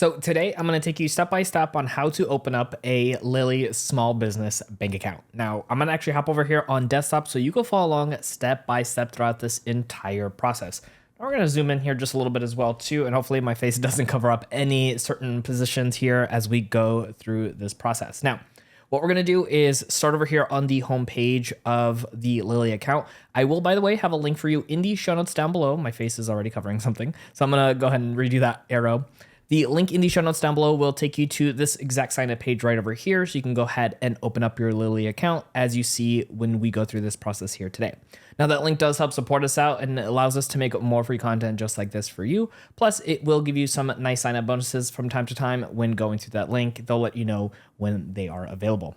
So today I'm going to take you step by step on how to open up a Lili small business bank account. Now I'm going to actually hop over here on desktop so you can follow along step by step throughout this entire process. Now we're going to zoom in here just a little bit as well too, and hopefully my face doesn't cover up any certain positions here as we go through this process. Now, what we're going to do is start over here on the home page of the Lili account. I will, by the way, have a link for you in the show notes down below. My face is already covering something, so I'm going to go ahead and redo that arrow. The link in the show notes down below will take you to this exact sign up page right over here. So you can go ahead and open up your Lili account as you see when we go through this process here today. Now that link does help support us out and allows us to make more free content just like this for you. Plus it will give you some nice sign up bonuses from time to time when going through that link. They'll let you know when they are available.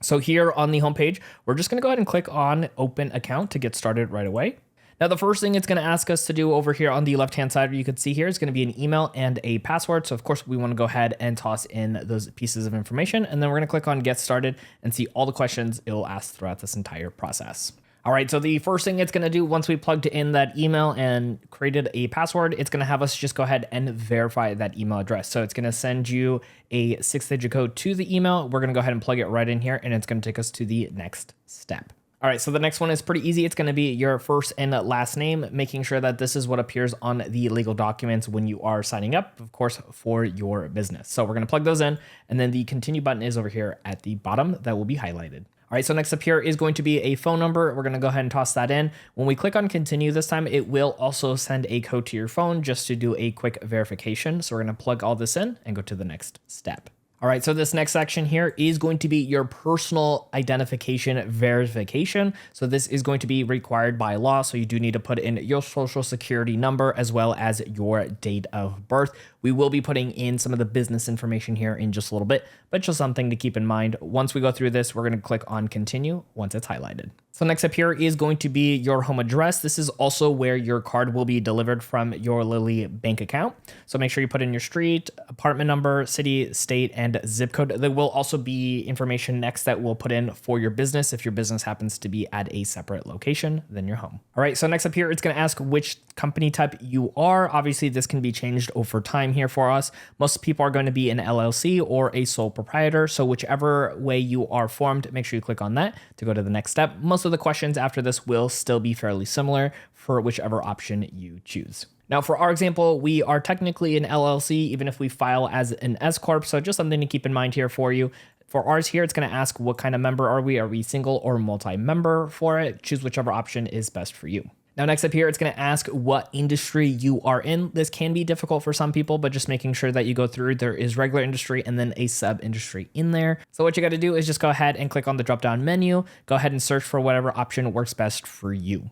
So here on the homepage, we're just going to go ahead and click on open account to get started right away. Now, the first thing it's going to ask us to do over here on the left-hand side, you can see here is going to be an email and a password. So of course we want to go ahead and toss in those pieces of information. And then we're going to click on get started and see all the questions it will ask throughout this entire process. All right, so the first thing it's going to do once we plugged in that email and created a password, it's going to have us just go ahead and verify that email address. So it's going to send you a 6-digit code to the email. We're going to go ahead and plug it right in here, and it's going to take us to the next step. All right, so the next one is pretty easy. It's going to be your first and last name, making sure that this is what appears on the legal documents when you are signing up, of course, for your business. So we're going to plug those in, and then the continue button is over here at the bottom that will be highlighted. All right, so next up here is going to be a phone number. We're going to go ahead and toss that in. When we click on continue this time, it will also send a code to your phone just to do a quick verification. So we're going to plug all this in and go to the next step. All right, so this next section here is going to be your personal identification verification. So this is going to be required by law. So you do need to put in your social security number as well as your date of birth. We will be putting in some of the business information here in just a little bit, but just something to keep in mind. Once we go through this, we're going to click on continue once it's highlighted. So next up here is going to be your home address. This is also where your card will be delivered from your Lili bank account. So make sure you put in your street, apartment number, city, state, and zip code. There will also be information next that we'll put in for your business if your business happens to be at a separate location than your home. All right, so next up here, it's going to ask which company type you are. Obviously, this can be changed over time here for us. Most people are going to be an LLC or a sole proprietor. So whichever way you are formed, make sure you click on that to go to the next step. Most of the questions after this will still be fairly similar for whichever option you choose. Now, for our example, we are technically an LLC, even if we file as an S Corp. So just something to keep in mind here for you. For ours here, it's going to ask what kind of member are we? Are we single or multi-member for it? Choose whichever option is best for you. Now, next up here, it's going to ask what industry you are in. This can be difficult for some people, but just making sure that you go through, there is regular industry and then a sub industry in there. So what you got to do is just go ahead and click on the drop down menu, go ahead and search for whatever option works best for you.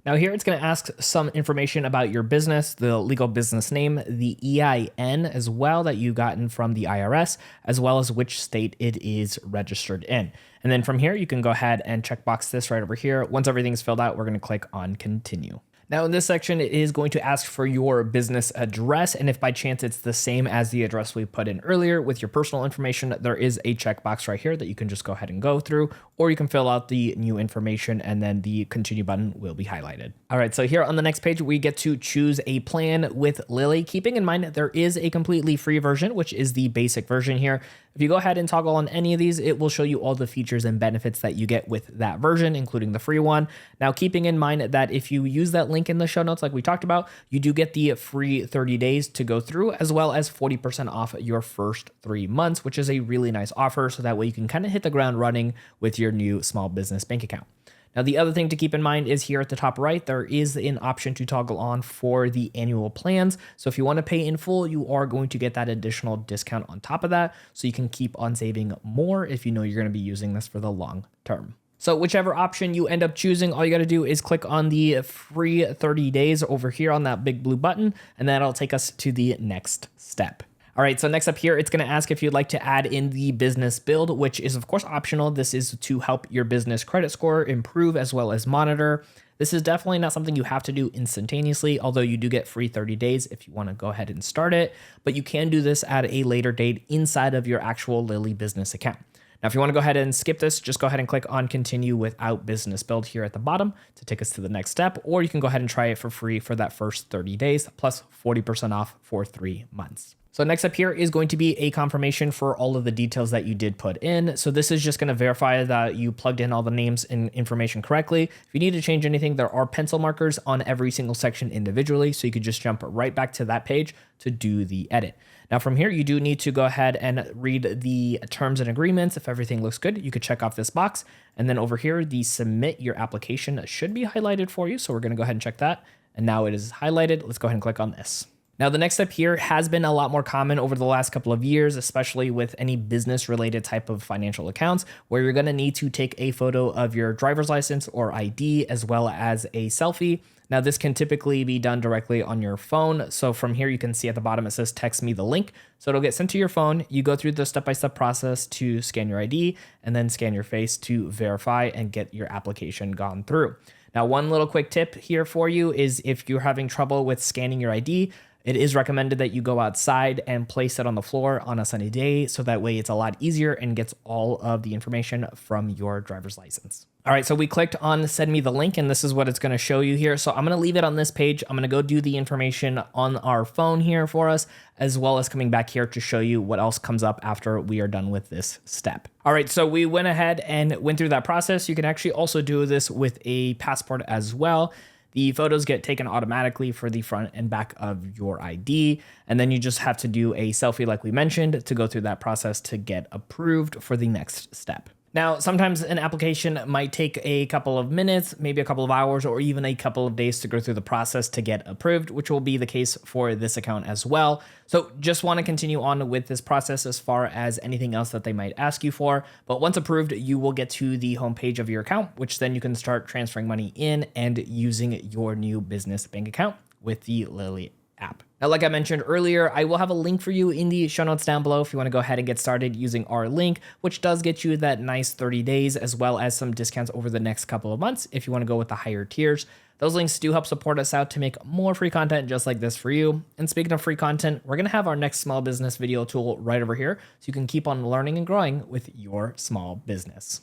Now here it's going to ask some information about your business, the legal business name, the EIN as well that you gotten from the IRS, as well as which state it is registered in. And then from here, you can go ahead and checkbox this right over here. Once everything's filled out, we're going to click on continue. Now in this section, it is going to ask for your business address. And if by chance it's the same as the address we put in earlier with your personal information, there is a checkbox right here that you can just go ahead and go through, or you can fill out the new information and then the continue button will be highlighted. All right, so here on the next page, we get to choose a plan with Lili, keeping in mind that there is a completely free version, which is the basic version here. If you go ahead and toggle on any of these, it will show you all the features and benefits that you get with that version, including the free one. Now, keeping in mind that if you use that link in the show notes, like we talked about, you do get the free 30 days to go through, as well as 40% off your first 3 months, which is a really nice offer. So that way you can kind of hit the ground running with your new small business bank account. Now, the other thing to keep in mind is here at the top right, there is an option to toggle on for the annual plans. So if you want to pay in full, you are going to get that additional discount on top of that. So you can keep on saving more if you know you're going to be using this for the long term. So whichever option you end up choosing, all you got to do is click on the free 30 days over here on that big blue button, and that'll take us to the next step. All right, so next up here, it's going to ask if you'd like to add in the business build, which is of course optional. This is to help your business credit score improve as well as monitor. This is definitely not something you have to do instantaneously, although you do get free 30 days if you want to go ahead and start it, but you can do this at a later date inside of your actual Lili business account. Now, if you want to go ahead and skip this, just go ahead and click on continue without business build here at the bottom to take us to the next step, or you can go ahead and try it for free for that first 30 days plus 40% off for 3 months. So next up here is going to be a confirmation for all of the details that you did put in. So this is just going to verify that you plugged in all the names and information correctly. If you need to change anything, there are pencil markers on every single section individually. So you could just jump right back to that page to do the edit. Now from here, you do need to go ahead and read the terms and agreements. If everything looks good, you could check off this box. And then over here, the submit your application should be highlighted for you. So we're going to go ahead and check that. And now it is highlighted. Let's go ahead and click on this. Now, the next step here has been a lot more common over the last couple of years, especially with any business related type of financial accounts, where you're going to need to take a photo of your driver's license or ID as well as a selfie. Now, this can typically be done directly on your phone. So from here, you can see at the bottom, it says text me the link. So it'll get sent to your phone. You go through the step-by-step process to scan your ID and then scan your face to verify and get your application gone through. Now, one little quick tip here for you is if you're having trouble with scanning your ID, it is recommended that you go outside and place it on the floor on a sunny day. So that way it's a lot easier and gets all of the information from your driver's license. All right, so we clicked on send me the link and this is what it's going to show you here. So I'm going to leave it on this page. I'm going to go do the information on our phone here for us, as well as coming back here to show you what else comes up after we are done with this step. All right, so we went ahead and went through that process. You can actually also do this with a passport as well. The photos get taken automatically for the front and back of your ID. And then you just have to do a selfie like we mentioned to go through that process to get approved for the next step. Now, sometimes an application might take a couple of minutes, maybe a couple of hours, or even a couple of days to go through the process to get approved, which will be the case for this account as well. So just want to continue on with this process as far as anything else that they might ask you for. But once approved, you will get to the homepage of your account, which then you can start transferring money in and using your new business bank account with the Lili app. Now, like I mentioned earlier, I will have a link for you in the show notes down below if you want to go ahead and get started using our link, which does get you that nice 30 days as well as some discounts over the next couple of months if you want to go with the higher tiers. Those links do help support us out to make more free content just like this for you. And speaking of free content, we're going to have our next small business video tool right over here so you can keep on learning and growing with your small business.